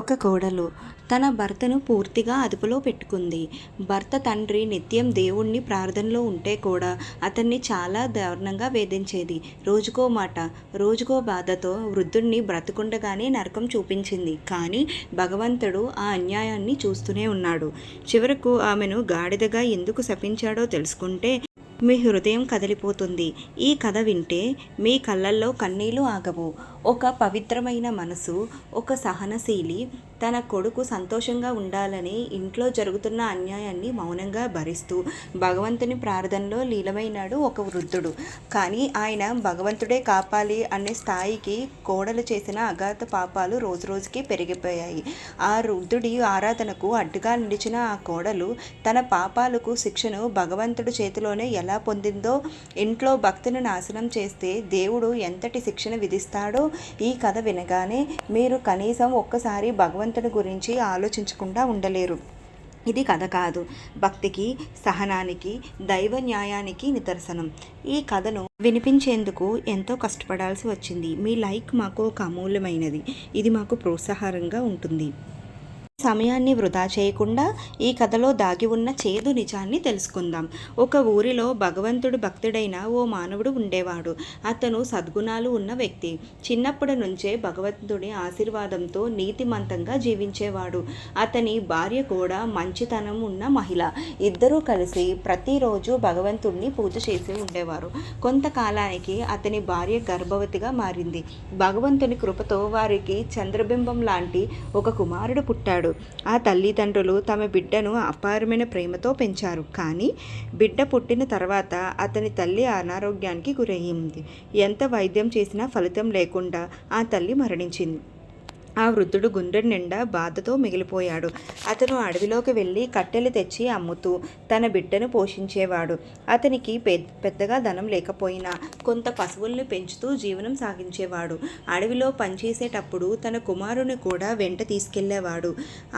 ఒక కోడలు తన భర్తను పూర్తిగా అదుపులో పెట్టుకుంది. భర్త తండ్రి నిత్యం దేవుణ్ణి ప్రార్థనలో ఉంటే కూడా అతన్ని చాలా దారుణంగా వేధించేది. రోజుకో మాట, రోజుకో బాధతో వృద్ధుణ్ణి బ్రతుకుండగానే నరకం చూపించింది. కానీ భగవంతుడు ఆ అన్యాయాన్ని చూస్తూనే ఉన్నాడు. చివరకు ఆమెను గాడిదగా ఎందుకు శపించాడో తెలుసుకుంటే మీ హృదయం కదిలిపోతుంది. ఈ కథ వింటే మీ కళ్ళల్లో కన్నీళ్లు ఆగవు. ఒక పవిత్రమైన మనసు, ఒక సహనశీలి తన కొడుకు సంతోషంగా ఉండాలని ఇంట్లో జరుగుతున్న అన్యాయాన్ని మౌనంగా భరిస్తూ భగవంతుని ప్రార్థనలో లీలమైనాడు ఒక వృద్ధుడు. కానీ ఆయన భగవంతుడే కాపాలి అనే స్థాయికి కోడలు చేసిన అగాధ పాపాలు రోజురోజుకి పెరిగిపోయాయి. ఆ వృద్ధుడి ఆరాధనకు అడ్డుగా నిలిచిన ఆ కోడలు తన పాపాలకు శిక్షను భగవంతుడి చేతిలోనే ఎలా పొందిందో, ఇంట్లో భక్తిని నాశనం చేస్తే దేవుడు ఎంతటి శిక్షణ విధిస్తాడో ఈ కథ వినగానే మీరు కనీసం ఒక్కసారి భగవంతుడి గురించి ఆలోచించకుండా ఉండలేరు. ఇది కథ కాదు, భక్తికి, సహనానికి, దైవ న్యాయానికి నిదర్శనం. ఈ కథను వినిపించేందుకు ఎంతో కష్టపడాల్సి వచ్చింది. మీ లైక్ మాకు ఒక అమూల్యమైనది. ఇది మాకు ప్రోత్సాహంగా ఉంటుంది. సమయాన్ని వృధా చేయకుండా ఈ కథలో దాగి ఉన్న చేదు నిజాన్ని తెలుసుకుందాం. ఒక ఊరిలో భగవంతుడు భక్తుడైన ఓ మానవుడు ఉండేవాడు. అతను సద్గుణాలు ఉన్న వ్యక్తి. చిన్నప్పటి నుంచే భగవంతుడి ఆశీర్వాదంతో నీతిమంతంగా జీవించేవాడు. అతని భార్య కూడా మంచితనం ఉన్న మహిళ. ఇద్దరూ కలిసి ప్రతిరోజు భగవంతుడిని పూజ చేసి ఉండేవారు. కొంతకాలానికి అతని భార్య గర్భవతిగా మారింది. భగవంతుని కృపతో వారికి చంద్రబింబం లాంటి ఒక కుమారుడు పుట్టాడు. ఆ తల్లిదండ్రులు తమ బిడ్డను అపారమైన ప్రేమతో పెంచారు. కానీ బిడ్డ పుట్టిన తర్వాత అతని తల్లి అనారోగ్యానికి గురయ్యింది. ఎంత వైద్యం చేసినా ఫలితం లేకుండా ఆ తల్లి మరణించింది. ఆ వృద్ధుడు గుండె నిండా బాధతో మిగిలిపోయాడు. అతను అడవిలోకి వెళ్ళి కట్టెలు తెచ్చి అమ్ముతూ తన బిడ్డను పోషించేవాడు. అతనికి పెద్దగా ధనం లేకపోయినా కొంత పశువుల్ని పెంచుతూ జీవనం సాగించేవాడు. అడవిలో పనిచేసేటప్పుడు తన కుమారుని కూడా వెంట తీసుకెళ్లేవాడు.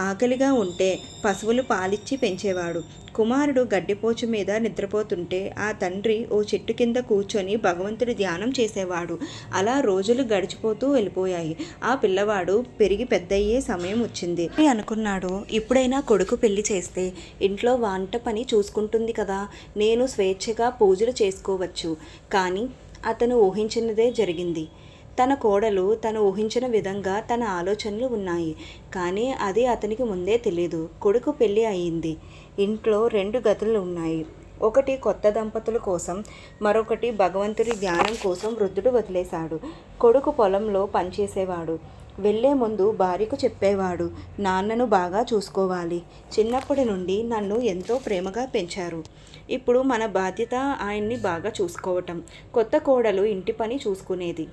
ఆకలిగా ఉంటే పశువులు పాలిచ్చి పెంచేవాడు. కుమారుడు గడ్డిపోచు మీద నిద్రపోతుంటే ఆ తండ్రి ఓ చెట్టు కింద కూర్చొని భగవంతుడి ధ్యానం చేసేవాడు. అలా రోజులు గడిచిపోతూ వెళ్ళిపోయాయి. ఆ పిల్లవాడు పెరిగి పెద్దయ్యే సమయం వచ్చింది. అనుకున్నాడు, ఇప్పుడైనా కొడుకు పెళ్లి చేస్తే ఇంట్లో వంట పని చూసుకుంటుంది కదా, నేను స్వేచ్ఛగా పూజలు చేసుకోవచ్చు. కానీ అతను ఊహించినదే జరిగింది. తన కోడలు తను ఊహించిన విధంగా తన ఆలోచనలు ఉన్నాయి. కానీ అది అతనికి ముందే తెలియదు. కొడుకు పెళ్ళి అయింది. ఇంట్లో 2 గదులు ఉన్నాయి. ఒకటి కొత్త దంపతుల కోసం, మరొకటి భగవంతుడి ధ్యానం కోసం వృద్ధుడు వదిలేశాడు. కొడుకు పొలంలో పనిచేసేవాడు. వెళ్లే ముందు భార్యకు చెప్పేవాడు, నాన్నను బాగా చూసుకోవాలి. చిన్నప్పటి నుండి నన్ను ఎంతో ప్రేమగా పెంచారు. ఇప్పుడు మన బాధ్యత ఆయన్ని బాగా చూసుకోవటం. కొత్త కోడలు ఇంటి పని చూసుకునేది,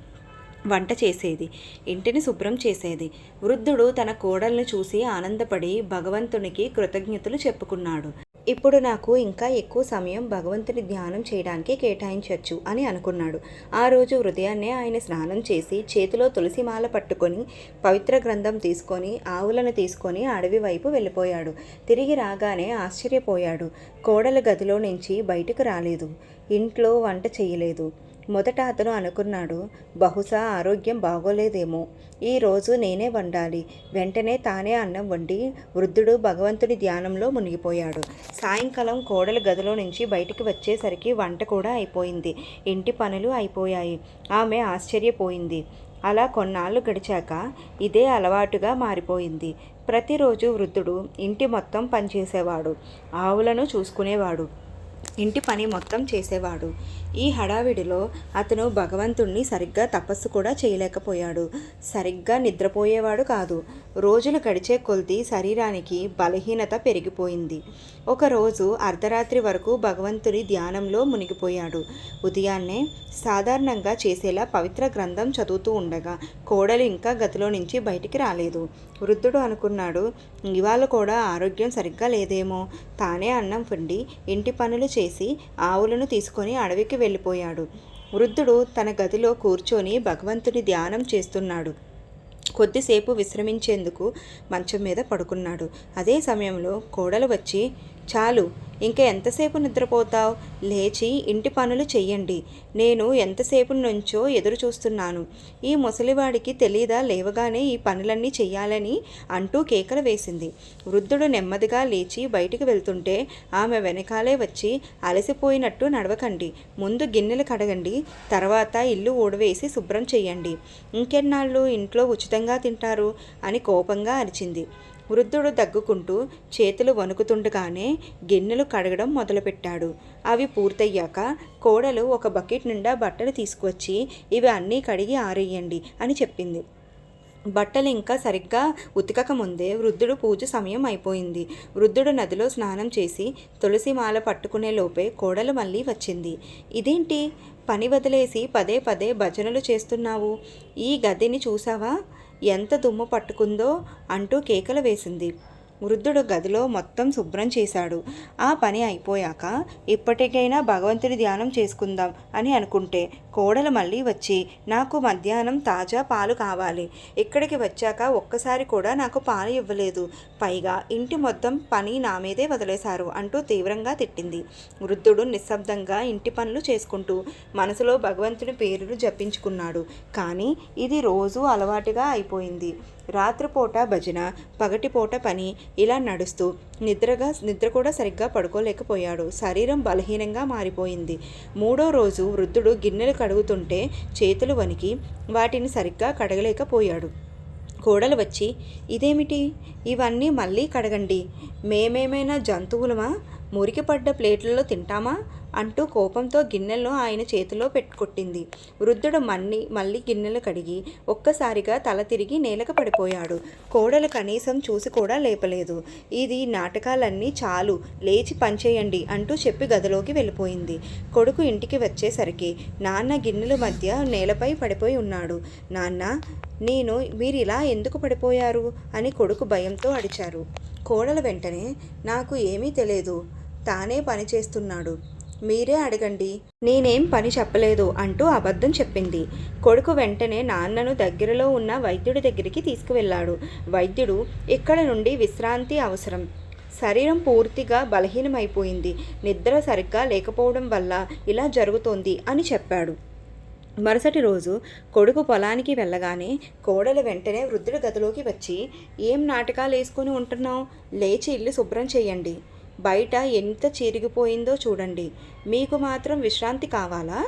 వంట చేసేది, ఇంటిని శుభ్రం చేసేది. వృద్ధుడు తన కోడల్ని చూసి ఆనందపడి భగవంతునికి కృతజ్ఞతలు చెప్పుకున్నాడు. ఇప్పుడు నాకు ఇంకా ఎక్కువ సమయం భగవంతుని ధ్యానం చేయడానికి కేటాయించవచ్చు అని అనుకున్నాడు. ఆ రోజు ఉదయాన్నే ఆయన స్నానం చేసి చేతిలో తులసిమాల పట్టుకొని పవిత్ర గ్రంథం తీసుకొని ఆవులను తీసుకొని అడవి వైపు వెళ్ళిపోయాడు. తిరిగి రాగానే ఆశ్చర్యపోయాడు. కోడల గదిలో నుంచి బయటకు రాలేదు. ఇంట్లో వంట చేయలేదు. మొదట అతను అనుకున్నాడు, బహుశా ఆరోగ్యం బాగోలేదేమో, ఈరోజు నేనే వండాలి. వెంటనే తానే అన్నం వండి వృద్ధుడు భగవంతుడి ధ్యానంలో మునిగిపోయాడు. సాయంకాలం కోడలు గదిలో నుంచి బయటికి వచ్చేసరికి వంట కూడా అయిపోయింది. ఇంటి పనులు అయిపోయాయి. ఆమె ఆశ్చర్యపోయింది. అలా కొన్నాళ్ళు గడిచాక ఇదే అలవాటుగా మారిపోయింది. ప్రతిరోజు వృద్ధుడు ఇంటి మొత్తం పనిచేసేవాడు. ఆవులను చూసుకునేవాడు, ఇంటి పని మొత్తం చేసేవాడు. ఈ హడావిడిలో అతను భగవంతుణ్ణి సరిగ్గా తపస్సు కూడా చేయలేకపోయాడు. సరిగ్గా నిద్రపోయేవాడు కాదు. రోజులు గడిచే కొద్దీ శరీరానికి బలహీనత పెరిగిపోయింది. ఒకరోజు అర్ధరాత్రి వరకు భగవంతుడి ధ్యానంలో మునిగిపోయాడు. ఉదయాన్నే సాధారణంగా చేసేలా పవిత్ర గ్రంథం చదువుతూ ఉండగా కోడలు ఇంకా గదిలో నుంచి బయటికి రాలేదు. వృద్ధుడు అనుకున్నాడు, ఇవాళ కూడా ఆరోగ్యం సరిగ్గా లేదేమో. తానే అన్నం వండి ఇంటి పనులు చేసి ఆవులను తీసుకొని అడవికి వెళ్ళిపోయాడు. వృద్ధుడు తన గదిలో కూర్చొని భగవంతుని ధ్యానం చేస్తున్నాడు. కొద్దిసేపు విశ్రమించేందుకు మంచం మీద పడుకున్నాడు. అదే సమయంలో కోడలు వచ్చి, చాలు, ఇంక ఎంతసేపు నిద్రపోతావు? లేచి ఇంటి పనులు చెయ్యండి. నేను ఎంతసేపు నుంచో ఎదురు చూస్తున్నాను. ఈ ముసలివాడికి తెలీదా లేవగానే ఈ పనులన్నీ చెయ్యాలని అంటూ కేకలు వేసింది. వృద్ధుడు నెమ్మదిగా లేచి బయటికి వెళ్తుంటే ఆమె వెనకాలే వచ్చి, అలసిపోయినట్టు నడవకండి, ముందు గిన్నెలు కడగండి, తర్వాత ఇల్లు ఊడవేసి శుభ్రం చెయ్యండి. ఇంకెన్నాళ్ళు ఇంట్లో ఉచితంగా తింటారు అని కోపంగా అరిచింది. వృద్ధుడు దగ్గుకుంటూ చేతులు వణుకుతుండగానే గిన్నెలు కడగడం మొదలుపెట్టాడు. అవి పూర్తయ్యాక కోడలు ఒక బకెట్ నిండా బట్టలు తీసుకువచ్చి, ఇవి అన్నీ కడిగి ఆరేయండి అని చెప్పింది. బట్టలు ఇంకా సరిగ్గా ఉతకకముందే వృద్ధుడు పూజ సమయం అయిపోయింది. వృద్ధుడు నదిలో స్నానం చేసి తులసి మాల పట్టుకునే లోపే కోడలు మళ్ళీ వచ్చింది. ఇదేంటి, పని వదిలేసి పదే పదే భజనలు చేస్తున్నావు? ఈ గదిని చూసావా, ఎంత దుమ్ము పట్టుకుందో అంటూ కేకలు వేసింది. వృద్ధుడు గదిలో మొత్తం శుభ్రం చేశాడు. ఆ పని అయిపోయాక ఇప్పటికైనా భగవంతుడి ధ్యానం చేసుకుందాం అని అనుకుంటే కోడలు మళ్ళీ వచ్చి, నాకు మధ్యాహ్నం తాజా పాలు కావాలి, ఇక్కడికి వచ్చాక ఒక్కసారి కూడా నాకు పాలు ఇవ్వలేదు, పైగా ఇంటి మొత్తం పని నా మీదే వదిలేశారు అంటూ తీవ్రంగా తిట్టింది. వృద్ధుడు నిశ్శబ్దంగా ఇంటి పనులు చేసుకుంటూ మనసులో భగవంతుడి పేరును జపించుకున్నాడు. కానీ ఇది రోజూ అలవాటుగా అయిపోయింది. రాత్రిపూట భజన, పగటిపూట పని, ఇలా నడుస్తూ నిద్ర కూడా సరిగ్గా పడుకోలేకపోయాడు. శరీరం బలహీనంగా మారిపోయింది. 3వ రోజు వృద్ధుడు గిన్నెలు కడుగుతుంటే చేతులు వణికి వాటిని సరిగ్గా కడగలేకపోయాడు. కోడలు వచ్చి, ఇదేమిటి, ఇవన్నీ మళ్ళీ కడగండి, మేమేమైనా జంతువులమా, మురికిపడ్డ ప్లేట్లలో తింటామా అంటూ కోపంతో గిన్నెలను ఆయన చేతిలో కొట్టింది. వృద్ధుడు మళ్ళీ గిన్నెలు కడిగి ఒక్కసారిగా తల తిరిగి నేలకు పడిపోయాడు. కోడలు కనీసం చూసి కూడా లేపలేదు. ఇది నాటకాలన్నీ చాలు, లేచి పనిచేయండి అంటూ చెప్పి గదిలోకి వెళ్ళిపోయింది. కొడుకు ఇంటికి వచ్చేసరికి నాన్న గిన్నెల మధ్య నేలపై పడిపోయి ఉన్నాడు. నాన్న, మీరు ఇలా ఎందుకు పడిపోయారు అని కొడుకు భయంతో అడిచారు. కోడలు వెంటనే, నాకు ఏమీ తెలియదు, తానే పని చేస్తున్నాడు, మీరే అడగండి, నేనేం పని చెప్పలేదు అంటూ అబద్ధం చెప్పింది. కొడుకు వెంటనే నాన్నను దగ్గరలో ఉన్న వైద్యుడి దగ్గరికి తీసుకువెళ్ళాడు. వైద్యుడు, ఇక్కడ నుండి విశ్రాంతి అవసరం, శరీరం పూర్తిగా బలహీనమైపోయింది, నిద్ర సరిగ్గా లేకపోవడం వల్ల ఇలా జరుగుతోంది అని చెప్పాడు. మరుసటి రోజు కొడుకు పొలానికి వెళ్ళగానే కోడలు వెంటనే వృద్ధుడి గదిలోకి వచ్చి, ఏం నాటకాలు వేసుకొని ఉంటున్నావు, లేచి ఇల్లు శుభ్రం చేయండి, బయట ఎంత చిరిగిపోయిందో చూడండి, మీకు మాత్రం విశ్రాంతి కావాలా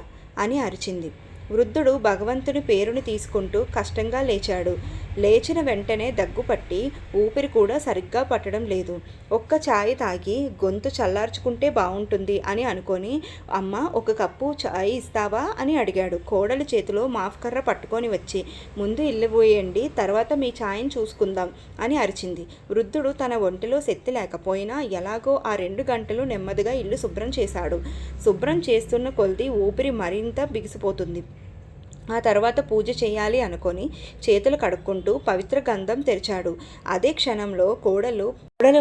అని అరిచింది. వృద్ధుడు భగవంతుని పేరుని తీసుకుంటూ కష్టంగా లేచాడు. లేచిన వెంటనే దగ్గుపట్టి ఊపిరి కూడా సరిగ్గా పట్టడం లేదు. ఒక్క ఛాయ్ తాగి గొంతు చల్లార్చుకుంటే బాగుంటుంది అని అనుకొని, అమ్మ ఒక కప్పు ఛాయ్ ఇస్తావా అని అడిగాడు. కోడలు చేతిలో మాఫ్కర్ర పట్టుకొని వచ్చి, ముందు ఇల్లు పోయండి, తర్వాత మీ ఛాయ్ని చూసుకుందాం అని అరిచింది. వృద్ధుడు తన ఒంటిలో శక్తి లేకపోయినా ఎలాగో ఆ 2 గంటలు నెమ్మదిగా ఇల్లు శుభ్రం చేశాడు. శుభ్రం చేస్తున్న కొలది ఊపిరి మరింత బిగిసిపోతుంది. ఆ తర్వాత పూజ చేయాలి అనుకొని చేతులు కడుక్కుంటూ పవిత్ర గంధం తెరిచాడు. అదే క్షణంలో కోడలు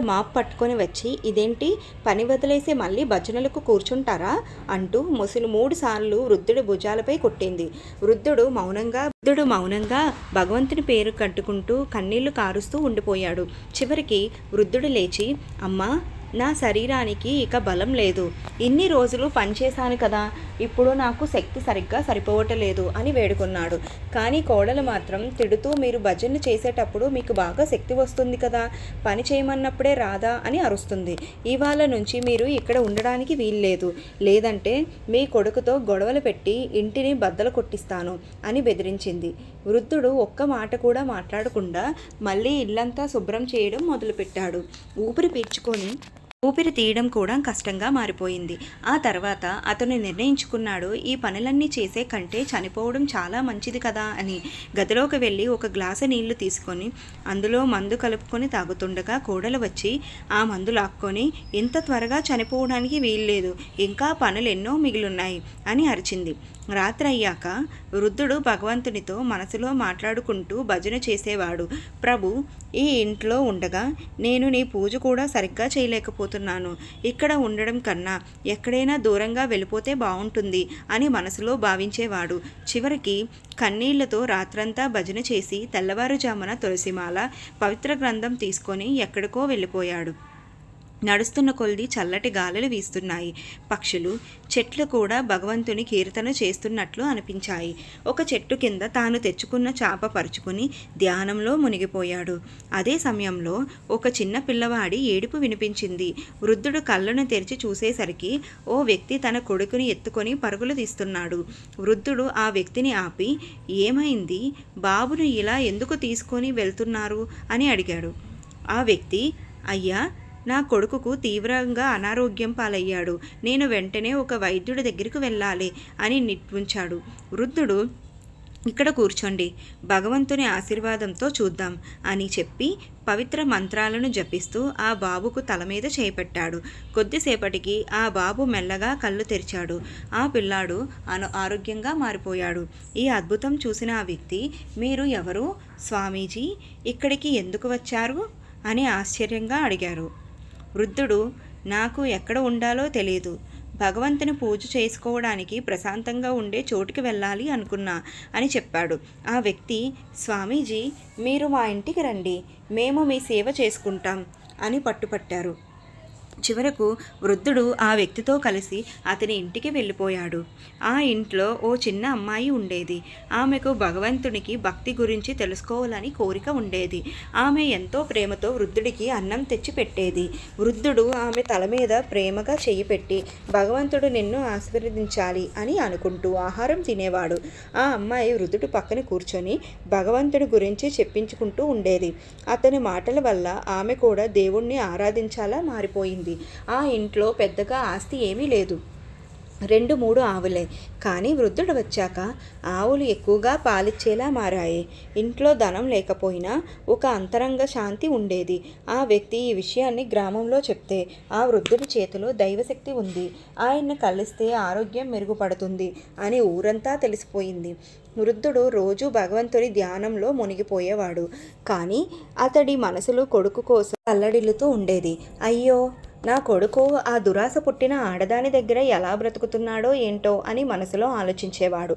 మాప్ పట్టుకొని వచ్చి, ఇదేంటి, పని వదిలేసి మళ్ళీ భజనలకు కూర్చుంటారా అంటూ 3 సార్లు వృద్ధుడి భుజాలపై కొట్టింది. వృద్ధుడు మౌనంగా భగవంతుని పేరు కట్టుకుంటూ కన్నీళ్లు కారుస్తూ ఉండిపోయాడు. చివరికి వృద్ధుడు లేచి, అమ్మా, నా శరీరానికి ఇక బలం లేదు, ఇన్ని రోజులు పనిచేశాను కదా, ఇప్పుడు నాకు శక్తి సరిగ్గా సరిపోవటలేదు అని వేడుకున్నాడు. కానీ కోడలు మాత్రం తిడుతూ, మీరు భజన చేసేటప్పుడు మీకు బాగా శక్తి వస్తుంది కదా, పని చేయమన్నప్పుడే రాదా అని అరుస్తుంది. ఇవాళ నుంచి మీరు ఇక్కడ ఉండడానికి వీల్లేదు, లేదంటే మీ కొడుకుతో గొడవలు పెట్టి ఇంటిని బద్దలు కొట్టిస్తాను అని బెదిరించింది. వృద్ధుడు ఒక్క మాట కూడా మాట్లాడకుండా మళ్ళీ ఇల్లంతా శుభ్రం చేయడం మొదలుపెట్టాడు. ఊపిరి తీయడం కూడా కష్టంగా మారిపోయింది. ఆ తర్వాత అతను నిర్ణయించుకున్నాడు, ఈ పనులన్నీ చేసే కంటే చనిపోవడం చాలా మంచిది కదా అని. గదిలోకి వెళ్ళి ఒక గ్లాసు నీళ్లు తీసుకొని అందులో మందు కలుపుకొని తాగుతుండగా కోడలు వచ్చి ఆ మందు లాక్కొని, ఇంత త్వరగా చనిపోవడానికి వీల్లేదు, ఇంకా పనులు ఎన్నో మిగిలిన్నాయి అని అరిచింది. రాత్రి అయ్యాక వృద్ధుడు భగవంతునితో మనసులో మాట్లాడుకుంటూ భజన చేసేవాడు. ప్రభు, ఈ ఇంట్లో ఉండగా నేను నీ పూజ కూడా సరిగ్గా చేయలేకపోతున్నాను, ఇక్కడ ఉండడం కన్నా ఎక్కడైనా దూరంగా వెళ్ళిపోతే బాగుంటుంది అని మనసులో భావించేవాడు. చివరికి కన్నీళ్లతో రాత్రంతా భజన చేసి తెల్లవారుజామున తులసిమాల, పవిత్ర గ్రంథం తీసుకొని ఎక్కడికో వెళ్ళిపోయాడు. నడుస్తున్న కొలిది చల్లటి గాలులు వీస్తున్నాయి. పక్షులు, చెట్లు కూడా భగవంతుని కీర్తన చేస్తున్నట్లు అనిపించాయి. ఒక చెట్టు కింద తాను తెచ్చుకున్న చాప పరుచుకుని ధ్యానంలో మునిగిపోయాడు. అదే సమయంలో ఒక చిన్న పిల్లవాడి ఏడుపు వినిపించింది. వృద్ధుడు కళ్ళను తెరిచి చూసేసరికి ఓ వ్యక్తి తన కొడుకుని ఎత్తుకొని పరుగులు తీస్తున్నాడు. వృద్ధుడు ఆ వ్యక్తిని ఆపి, ఏమైంది? బాబును ఇలా ఎందుకు తీసుకొని వెళ్తున్నారు అని అడిగాడు. ఆ వ్యక్తి, అయ్యా, నా కొడుకుకు తీవ్రంగా అనారోగ్యం పాలయ్యాడు. నేను వెంటనే ఒక వైద్యుడి దగ్గరికి వెళ్ళాలి అని నిట్టూంచాడు. వృద్ధుడు, ఇక్కడ కూర్చోండి, భగవంతుని ఆశీర్వాదంతో చూద్దాం అని చెప్పి పవిత్ర మంత్రాలను జపిస్తూ ఆ బాబుకు తల మీద చేపెట్టాడు. కొద్దిసేపటికి ఆ బాబు మెల్లగా కళ్ళు తెరిచాడు. ఆ పిల్లాడు ఆరోగ్యంగా మారిపోయాడు. ఈ అద్భుతం చూసిన ఆ వ్యక్తి, మీరు ఎవరు స్వామీజీ? ఇక్కడికి ఎందుకు వచ్చారు అని ఆశ్చర్యంగా అడిగారు. వృద్ధుడు, నాకు ఎక్కడ ఉండాలో తెలియదు. భగవంతుని పూజ చేసుకోవడానికి ప్రశాంతంగా ఉండే చోటుకి వెళ్ళాలి అనుకున్నా అని చెప్పాడు. ఆ వ్యక్తి, స్వామీజీ, మీరు మా ఇంటికి రండి, మేము మీ సేవ చేసుకుంటాం అని పట్టుపట్టారు. చివరకు వృద్ధుడు ఆ వ్యక్తితో కలిసి అతని ఇంటికి వెళ్ళిపోయాడు. ఆ ఇంట్లో ఓ చిన్న అమ్మాయి ఉండేది. ఆమెకు భగవంతునికి భక్తి గురించి తెలుసుకోవాలని కోరిక ఉండేది. ఆమె ఎంతో ప్రేమతో వృద్ధుడికి అన్నం తెచ్చి పెట్టేది. వృద్ధుడు ఆమె తల మీద ప్రేమగా చెయ్యి పెట్టి, భగవంతుడు నిన్ను ఆశీర్వదించాలి అని అనుకుంటూ ఆహారం తినేవాడు. ఆ అమ్మాయి వృద్ధుడు పక్కన కూర్చొని భగవంతుడి గురించి చెప్పించుకుంటూ ఉండేది. అతని మాటల వల్ల ఆమె కూడా దేవుణ్ణి ఆరాధించాలా మారిపోయింది. ఆ ఇంట్లో పెద్దగా ఆస్తి ఏమీ లేదు, 2-3 ఆవులే. కానీ వృద్ధుడు వచ్చాక ఆవులు ఎక్కువగా పాలిచ్చేలా మారాయి. ఇంట్లో ధనం లేకపోయినా ఒక అంతరంగ శాంతి ఉండేది. ఆ వ్యక్తి ఈ విషయాన్ని గ్రామంలో చెప్తే ఆ వృద్ధుడి చేతిలో దైవశక్తి ఉంది, ఆయన్ని కలిస్తే ఆరోగ్యం మెరుగుపడుతుంది అని ఊరంతా తెలిసిపోయింది. వృద్ధుడు రోజు భగవంతుడి ధ్యానంలో మునిగిపోయేవాడు. కానీ అతడి మనసులో కొడుకు కోసం అల్లడిల్లుతూ ఉండేది. అయ్యో, నా కొడుకు ఆ దురాశ పుట్టిన ఆడదాని దగ్గర ఎలా బ్రతుకుతున్నాడో ఏంటో అని మనసులో ఆలోచించేవాడు.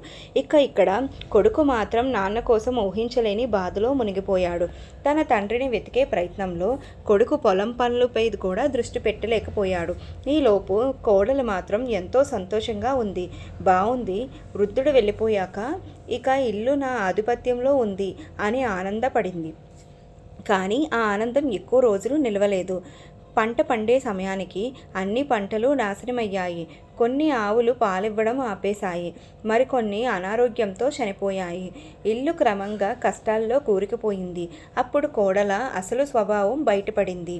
ఇక్కడ కొడుకు మాత్రం నాన్న కోసం ఊహించలేని బాధలో మునిగిపోయాడు. తన తండ్రిని వెతికే ప్రయత్నంలో కొడుకు పొలం పనులపై కూడా దృష్టి పెట్టలేకపోయాడు. ఈలోపు కోడలు మాత్రం ఎంతో సంతోషంగా ఉంది. బాగుంది, వృద్ధుడు వెళ్ళిపోయాక ఇక ఇల్లు నా ఆధిపత్యంలో ఉంది అని ఆనందపడింది. కానీ ఆ ఆనందం ఎక్కువ రోజులు నిలవలేదు. పంట పండే సమయానికి అన్ని పంటలు నాశనమయ్యాయి. కొన్ని ఆవులు పాలివ్వడం ఆపేశాయి, మరికొన్ని అనారోగ్యంతో చనిపోయాయి. ఇల్లు క్రమంగా కష్టాల్లో కూరుకుపోయింది. అప్పుడు కోడల అసలు స్వభావం బయటపడింది.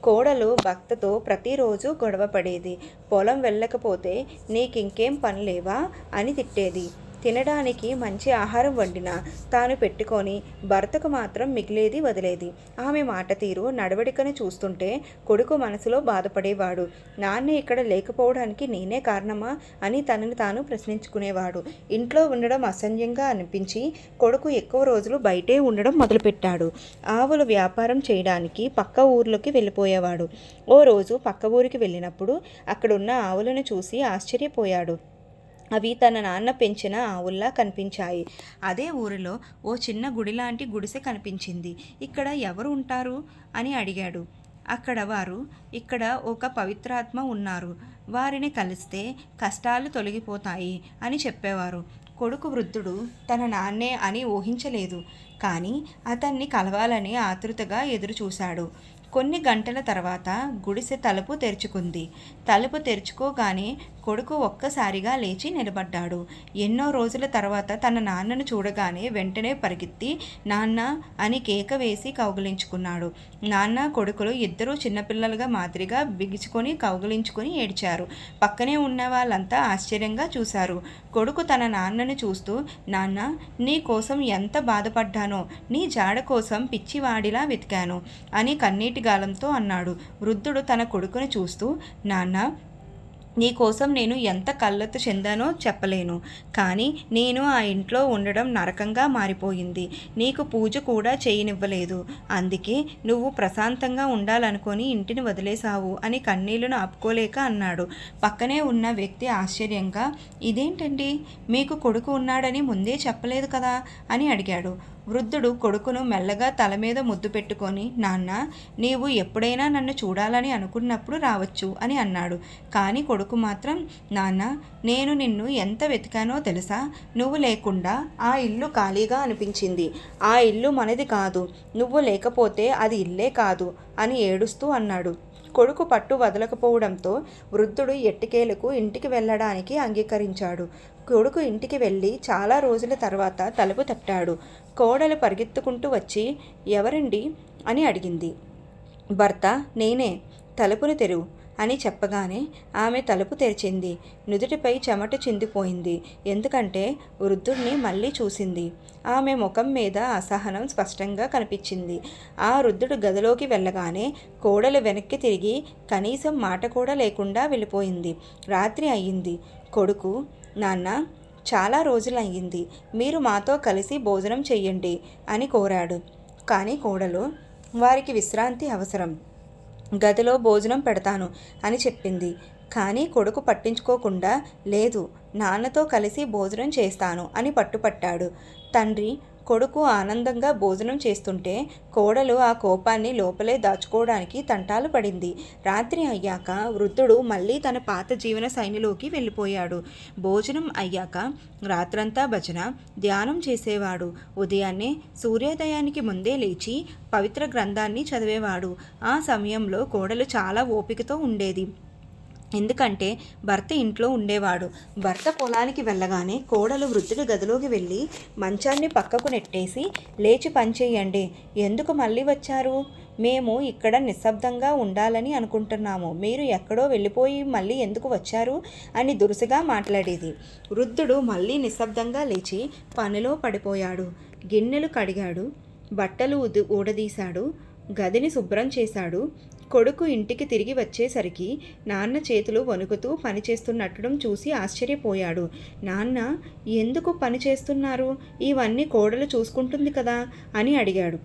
కోడలు భర్తతో ప్రతిరోజు గొడవ పడేది. పొలం వెళ్ళకపోతే నీకింకేం పని లేవా అని తిట్టేది. తినడానికి మంచి ఆహారం వండినా తాను పెట్టుకొని భర్తకు మాత్రం మిగిలేది వదిలేది. ఆమె మాట తీరు, నడవడికను చూస్తుంటే కొడుకు మనసులో బాధపడేవాడు. నాన్న ఇక్కడ లేకపోవడానికి నేనే కారణమా అని తనని తాను ప్రశ్నించుకునేవాడు. ఇంట్లో ఉండడం అసహ్యంగా అనిపించి కొడుకు ఎక్కువ రోజులు బయటే ఉండడం మొదలుపెట్టాడు. ఆవుల వ్యాపారం చేయడానికి పక్క ఊర్లోకి వెళ్ళిపోయేవాడు. ఓ రోజు పక్క ఊరికి వెళ్ళినప్పుడు అక్కడున్న ఆవులను చూసి ఆశ్చర్యపోయాడు. అవి తన నాన్న పెంచిన ఆవుల్లా కనిపించాయి. అదే ఊరిలో ఓ చిన్న గుడిలాంటి గుడిసె కనిపించింది. ఇక్కడ ఎవరు ఉంటారు అని అడిగాడు. ఇక్కడ ఒక పవిత్రాత్మ ఉన్నారు, వారిని కలిస్తే కష్టాలు తొలగిపోతాయి అని చెప్పేవారు. కొడుకు వృద్ధుడు తన నాన్నే అని ఊహించలేదు, కానీ అతన్ని కలవాలని ఆతృతగా ఎదురుచూశాడు. కొన్ని గంటల తర్వాత గుడిసె తలుపు తెరుచుకుంది. తలుపు తెరుచుకోగానే కొడుకు ఒక్కసారిగా లేచి నిలబడ్డాడు. ఎన్నో రోజుల తర్వాత తన నాన్నను చూడగానే వెంటనే పరిగెత్తి నాన్న అని కేక వేసి కౌగిలించుకున్నాడు. నాన్న కొడుకులు ఇద్దరూ చిన్నపిల్లలుగా మాదిరిగా బిగుచుకొని కౌగిలించుకొని ఏడ్చారు. పక్కనే ఉన్న వాళ్ళంతా ఆశ్చర్యంగా చూశారు. కొడుకు తన నాన్నను చూస్తూ, నాన్న, నీ కోసం ఎంత బాధపడ్డానో, నీ జాడ కోసం పిచ్చివాడిలా వెతికాను అని కన్నీటి గాలంతో అన్నాడు. వృద్ధుడు తన కొడుకుని చూస్తూ, నాన్న, నీకోసం నేను ఎంత కళ్ళెత్తు చెందానో చెప్పలేను, కానీ నేను ఆ ఇంట్లో ఉండడం నరకంగా మారిపోయింది. నీకు పూజ కూడా చేయనివ్వలేదు. అందుకే నువ్వు ప్రశాంతంగా ఉండాలనుకొని ఇంటిని వదిలేశావు అని కన్నీళ్లను ఆపుకోలేక అన్నాడు. పక్కనే ఉన్న వ్యక్తి ఆశ్చర్యంగా, ఇదేంటండి, మీకు కొడుకు ఉన్నాడని ముందే చెప్పలేదు కదా అని అడిగాడు. వృద్ధుడు కొడుకును మెల్లగా తల మీద ముద్దు పెట్టుకొని, నాన్న, నీవు ఎప్పుడైనా నన్ను చూడాలని అనుకున్నప్పుడు రావచ్చు అని అన్నాడు. కానీ కొడుకు మాత్రం, నాన్న, నేను నిన్ను ఎంత వెతికానో తెలుసా? నువ్వు లేకుండా ఆ ఇల్లు ఖాళీగా అనిపించింది. ఆ ఇల్లు మనది కాదు. నువ్వు లేకపోతే అది ఇల్లే కాదు అని ఏడుస్తూ అన్నాడు. కొడుకు పట్టు వదలకపోవడంతో వృద్ధుడు ఎట్టికేలకు ఇంటికి వెళ్ళడానికి అంగీకరించాడు. కొడుకు ఇంటికి వెళ్ళి చాలా రోజుల తర్వాత తలుపు తట్టాడు. కోడలు పరిగెత్తుకుంటూ వచ్చి, ఎవరండి అని అడిగింది. భర్త, నేనే, తలుపును తెరువు అని చెప్పగానే ఆమె తలుపు తెరిచింది. నుదుటిపై చెమట చిందిపోయింది. ఎందుకంటే వృద్ధుడిని మళ్ళీ చూసింది. ఆమె ముఖం మీద అసహనం స్పష్టంగా కనిపించింది. ఆ వృద్ధుడు గదిలోకి వెళ్ళగానే కోడలు వెనక్కి తిరిగి కనీసం మాట కూడా లేకుండా వెళ్ళిపోయింది. రాత్రి అయ్యింది. కొడుకు, నాన్న, చాలా రోజులయ్యింది, మీరు మాతో కలిసి భోజనం చెయ్యండి అని కోరాడు. కానీ కోడలు, వారికి విశ్రాంతి అవసరం, గదిలో భోజనం పెడతాను అని చెప్పింది. కానీ కొడుకు పట్టించుకోకుండా, లేదు, నాన్నతో కలిసి భోజనం చేస్తాను అని పట్టుపట్టాడు. తండ్రి కొడుకు ఆనందంగా భోజనం చేస్తుంటే కోడలు ఆ కోపాన్ని లోపలే దాచుకోవడానికి తంటాలు పడింది. రాత్రి అయ్యాక వృద్ధుడు మళ్ళీ తన పాత జీవన శైలిలోకి వెళ్ళిపోయాడు. భోజనం అయ్యాక రాత్రంతా భజన, ధ్యానం చేసేవాడు. ఉదయాన్నే సూర్యోదయానికి ముందే లేచి పవిత్ర గ్రంథాన్ని చదివేవాడు. ఆ సమయంలో కోడలు చాలా ఓపికతో ఉండేది. ఎందుకంటే భర్త ఇంట్లో ఉండేవాడు. భర్త పొలానికి వెళ్ళగానే కోడలు వృద్ధుడి గదిలోకి వెళ్ళి మంచాన్ని పక్కకు నెట్టేసి, లేచి పనిచేయండి, ఎందుకు మళ్ళీ వచ్చారు? మేము ఇక్కడ నిశ్శబ్దంగా ఉండాలని అనుకుంటున్నాము, మీరు ఎక్కడో వెళ్ళిపోయి మళ్ళీ ఎందుకు వచ్చారు అని దురుసుగా మాట్లాడేది. వృద్ధుడు మళ్ళీ నిశ్శబ్దంగా లేచి పనిలో పడిపోయాడు. గిన్నెలు కడిగాడు, బట్టలు ఊడదీశాడు, గదిని శుభ్రం చేశాడు. కొడుకు ఇంటికి తిరిగి వచ్చేసరికి నాన్న చేతులు వణుకుతూ పనిచేస్తున్నట్టడం చూసి ఆశ్చర్యపోయాడు. నాన్న, ఎందుకు పని చేస్తున్నారు? ఇవన్నీ కోడలు చూసుకుంటుంది కదా అని అడిగాడు.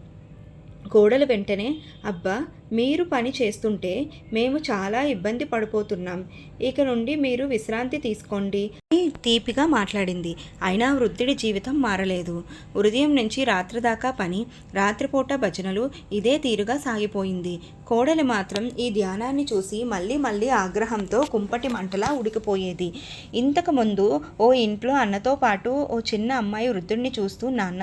కోడలు వెంటనే, అబ్బా, మీరు పని చేస్తుంటే మేము చాలా ఇబ్బంది పడిపోతున్నాం, ఇక నుండి మీరు విశ్రాంతి తీసుకోండి అని తీపిగా మాట్లాడింది. అయినా వృద్ధుడి జీవితం మారలేదు. ఉదయం నుంచి రాత్రి దాకా పని, రాత్రిపూట భజనలు, ఇదే తీరుగా సాగిపోయింది. కోడలు మాత్రం ఈ ధ్యానాన్ని చూసి మళ్ళీ మళ్ళీ ఆగ్రహంతో కుంపటి మంటలా ఉడికిపోయేది. ఇంతకుముందు ఓ ఇంట్లో అన్నతో పాటు ఓ చిన్న అమ్మాయి వృద్ధుడిని చూస్తూ, నాన్న,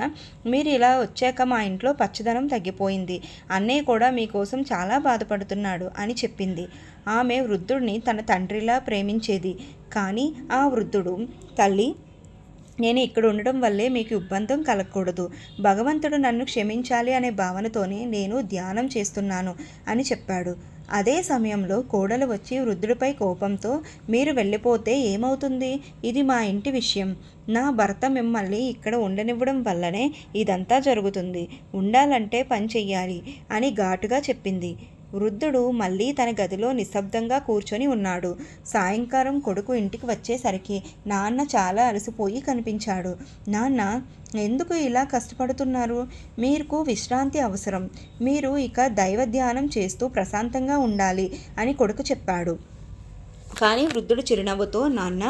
మీరు ఇలా వచ్చాక మా ఇంట్లో పచ్చదనం తగ్గిపోయింది, అన్నయ్య కూడా మీకోసం చాలా బాధపడుతున్నాడు అని చెప్పింది. ఆమె వృద్ధుడిని తన తండ్రిలా ప్రేమించేది. కానీ ఆ వృద్ధుడు, తల్లి, నేను ఇక్కడ ఉండడం వల్లే మీకు ఇబ్బంది కలగకూడదు, భగవంతుడు నన్ను క్షమించాలి అనే భావనతోనే నేను ధ్యానం చేస్తున్నాను అని చెప్పాడు. అదే సమయంలో కోడలు వచ్చి వృద్ధుడిపై కోపంతో, మీరు వెళ్ళిపోతే ఏమవుతుంది? ఇది మా ఇంటి విషయం, నా భర్త మిమ్మల్ని ఇక్కడ ఉండనివ్వడం వల్లనే ఇదంతా జరుగుతుంది, ఉండాలంటే పని చెయ్యాలి అని ఘాటుగా చెప్పింది. వృద్ధుడు మళ్ళీ తన గదిలో నిశ్శబ్దంగా కూర్చొని ఉన్నాడు. సాయంకాలం కొడుకు ఇంటికి వచ్చేసరికి నాన్న చాలా అలసిపోయి కనిపించాడు. నాన్న, ఎందుకు ఇలా కష్టపడుతున్నారు? మీకు విశ్రాంతి అవసరం, మీరు ఇక దైవ ధ్యానం చేస్తూ ప్రశాంతంగా ఉండాలి అని కొడుకు చెప్పాడు. కానీ వృద్ధుడు చిరునవ్వుతో, నాన్న,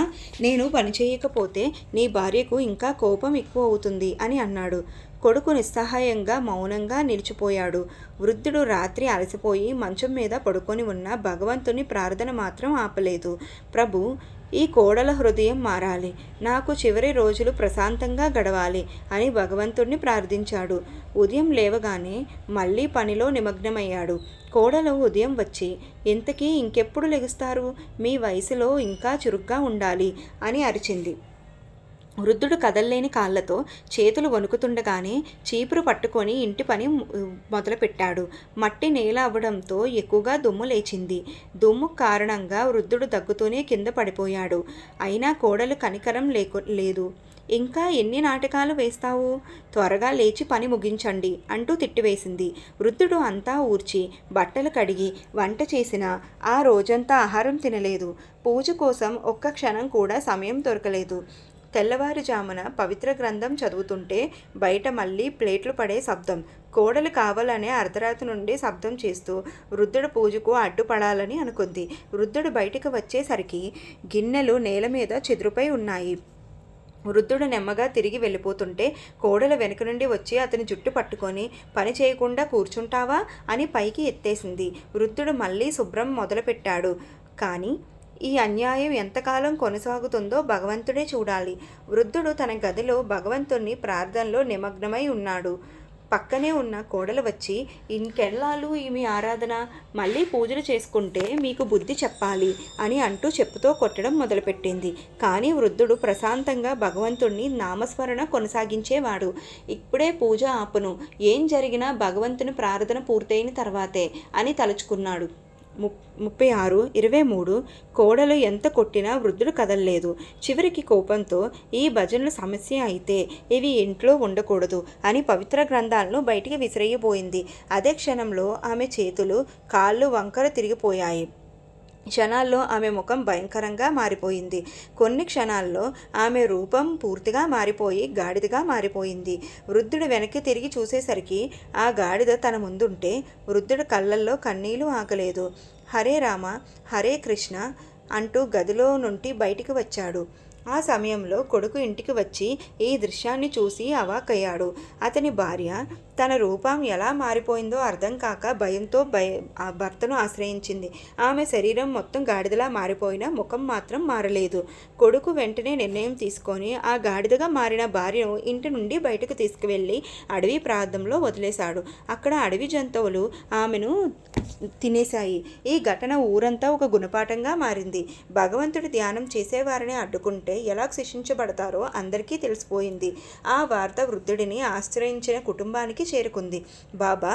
నేను పని చేయకపోతే నీ భార్యకు ఇంకా కోపం ఎక్కువ అవుతుంది అని అన్నాడు. కొడుకు నిస్సహాయంగా మౌనంగా నిలిచిపోయాడు. వృద్ధుడు రాత్రి అలసిపోయి మంచం మీద పడుకొని ఉన్న భగవంతుని ప్రార్థన మాత్రం ఆపలేదు. ప్రభు, ఈ కోడల హృదయం మారాలి, నాకు చివరి రోజులు ప్రశాంతంగా గడవాలి అని భగవంతుడిని ప్రార్థించాడు. ఉదయం లేవగానే మళ్ళీ పనిలో నిమగ్నమయ్యాడు. కోడలు ఉదయం వచ్చి, ఇంతకీ ఇంకెప్పుడు లెగుస్తారు? మీ వయసులో ఇంకా చురుగ్గా ఉండాలి అని అరిచింది. వృద్ధుడు కదల్లేని కాళ్లతో చేతులు వణుకుతుండగానే చీపురు పట్టుకొని ఇంటి పని మొదలుపెట్టాడు. మట్టి నేల అవ్వడంతో ఎక్కువగా దుమ్ము లేచింది. దుమ్ము కారణంగా వృద్ధుడు దగ్గుతూనే కింద పడిపోయాడు. అయినా కోడలు కనికరం లేదు. ఇంకా ఎన్ని నాటకాలు వేస్తావు? త్వరగా లేచి పని ముగించండి అంటూ తిట్టివేసింది. వృద్ధుడు అంతా ఊర్చి బట్టలు కడిగి వంట చేసినా ఆ రోజంతా ఆహారం తినలేదు. పూజ కోసం ఒక్క క్షణం కూడా సమయం దొరకలేదు. తెల్లవారుజామున పవిత్ర గ్రంథం చదువుతుంటే బయట మళ్ళీ ప్లేట్లు పడే శబ్దం. కోడలు కావాలనే అర్ధరాత్రి నుండి శబ్దం చేస్తూ వృద్ధుడు పూజకు అడ్డుపడాలని అనుకుంది. వృద్ధుడు బయటకు వచ్చేసరికి గిన్నెలు నేల మీద చెదురుపై ఉన్నాయి. వృద్ధుడు నెమ్మగా తిరిగి వెళ్ళిపోతుంటే కోడలు వెనుక నుండి వచ్చి అతని జుట్టు పట్టుకొని, పని చేయకుండా కూర్చుంటావా అని పైకి ఎత్తేసింది. వృద్ధుడు మళ్ళీ శుభ్రం మొదలుపెట్టాడు. కానీ ఈ అన్యాయం ఎంతకాలం కొనసాగుతుందో భగవంతుడే చూడాలి. వృద్ధుడు తన గదిలో భగవంతుణ్ణి ప్రార్థనలో నిమగ్నమై ఉన్నాడు. పక్కనే ఉన్న కోడలు వచ్చి, ఇంకెళ్ళాలు మీ ఆరాధన, మళ్ళీ పూజలు చేసుకుంటే మీకు బుద్ధి చెప్పాలి అని అంటూ చెప్పుతో కొట్టడం మొదలుపెట్టింది. కానీ వృద్ధుడు ప్రశాంతంగా భగవంతుణ్ణి నామస్మరణ కొనసాగించేవాడు. ఇప్పుడే పూజ ఆపును, ఏం జరిగినా భగవంతుని ప్రార్థన పూర్తయిన తర్వాతే అని తలుచుకున్నాడు. 36:23 కోడలు ఎంత కొట్టినా వృద్ధుడు కదల్లేదు. చివరికి కోపంతో, ఈ భజనలు సమస్య అయితే ఇవి ఇంట్లో ఉండకూడదు అని పవిత్ర గ్రంథాలను బయటికి విసిరేయబోయింది. అదే క్షణంలో ఆమె చేతులు, కాళ్ళు వంకర తిరిగిపోయాయి. క్షణాల్లో ఆమె ముఖం భయంకరంగా మారిపోయింది. కొన్ని క్షణాల్లో ఆమె రూపం పూర్తిగా మారిపోయి గాడిదగా మారిపోయింది. వృద్ధుడు వెనక్కి తిరిగి చూసేసరికి ఆ గాడిద తన ముందుంటే వృద్ధుడి కళ్ళల్లో కన్నీళ్లు ఆగలేదు. హరే రామ, హరే కృష్ణ అంటూ గదిలో నుండి బయటికి వచ్చాడు. ఆ సమయంలో కొడుకు ఇంటికి వచ్చి ఈ దృశ్యాన్ని చూసి అవాక్కయ్యాడు. అతని భార్య తన రూపం ఎలా మారిపోయిందో అర్థం కాక భయంతో ఆ భర్తను ఆశ్రయించింది. ఆమె శరీరం మొత్తం గాడిదలా మారిపోయినా ముఖం మాత్రం మారలేదు. కొడుకు వెంటనే నిర్ణయం తీసుకొని ఆ గాడిదగా మారిన భార్యను ఇంటి నుండి బయటకు తీసుకువెళ్ళి అడవి ప్రాంతంలో వదిలేశాడు. అక్కడ అడవి జంతువులు ఆమెను తినేశాయి. ఈ ఘటన ఊరంతా ఒక గుణపాఠంగా మారింది. భగవంతుడి ధ్యానం చేసేవారిని అడ్డుకుంటే ఎలా శిక్షించబడతారో అందరికీ తెలిసిపోయింది. ఆ వార్త వృద్ధుడిని ఆశ్రయించిన కుటుంబానికి చేరుకుంది. బాబా,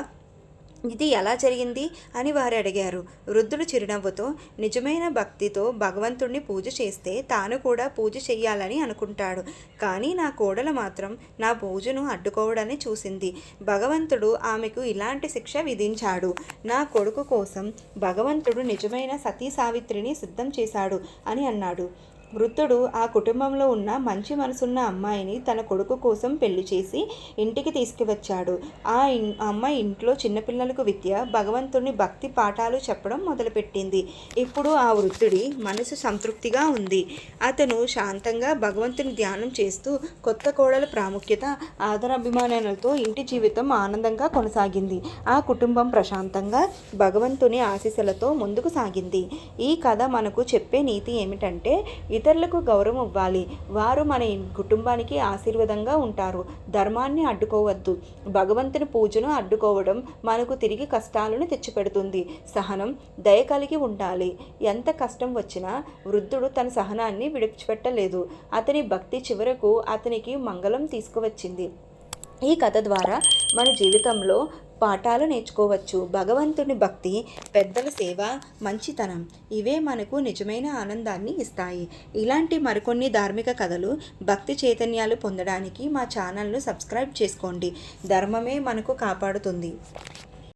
ఇది ఎలా జరిగింది అని వారు అడిగారు. వృద్ధుడు చిరునవ్వుతో, నిజమైన భక్తితో భగవంతుడిని పూజ చేస్తే తాను కూడా పూజ చెయ్యాలని అనుకుంటాడు. కానీ నా కోడలు మాత్రం నా పూజను అడ్డుకోవడాన్ని చూసింది. భగవంతుడు ఆమెకు ఇలాంటి శిక్ష విధించాడు. నా కొడుకు కోసం భగవంతుడు నిజమైన సతీ సావిత్రిని సిద్ధం చేశాడు అని అన్నాడు. వృద్ధుడు ఆ కుటుంబంలో ఉన్న మంచి మనసున్న అమ్మాయిని తన కొడుకు కోసం పెళ్లి చేసి ఇంటికి తీసుకువచ్చాడు. ఆ అమ్మాయి ఇంట్లో చిన్నపిల్లలకు విద్య, భగవంతుని భక్తి పాఠాలు చెప్పడం మొదలుపెట్టింది. ఇప్పుడు ఆ వృద్ధుడి మనసు సంతృప్తిగా ఉంది. అతను శాంతంగా భగవంతుని ధ్యానం చేస్తూ కొత్త కోడల ప్రాముఖ్యత, ఆదరాభిమానాలతో ఇంటి జీవితం ఆనందంగా కొనసాగింది. ఆ కుటుంబం ప్రశాంతంగా భగవంతుని ఆశీస్సులతో ముందుకు సాగింది. ఈ కథ మనకు చెప్పే నీతి ఏమిటంటే, ఇతరులకు గౌరవం ఇవ్వాలి. వారు మన కుటుంబానికి ఆశీర్వాదంగా ఉంటారు. ధర్మాన్ని అడ్డుకోవద్దు. భగవంతుని పూజను అడ్డుకోవడం మనకు తిరిగి కష్టాలను తెచ్చిపెడుతుంది. సహనం, దయ కలిగి ఉండాలి. ఎంత కష్టం వచ్చినా వృద్ధుడు తన సహనాన్ని విడిచిపెట్టలేదు. అతని భక్తి చివరకు అతనికి మంగళం తీసుకువచ్చింది. ఈ కథ ద్వారా మన జీవితంలో పాఠాలు నేర్చుకోవచ్చు. భగవంతుని భక్తి, పెద్దల సేవ, మంచితనం ఇవే మనకు నిజమైన ఆనందాన్ని ఇస్తాయి. ఇలాంటి మరికొన్ని ధార్మిక కథలు, భక్తి చైతన్యాలు పొందడానికి మా ఛానల్ను సబ్స్క్రైబ్ చేసుకోండి. ధర్మమే మనకు కాపాడుతుంది.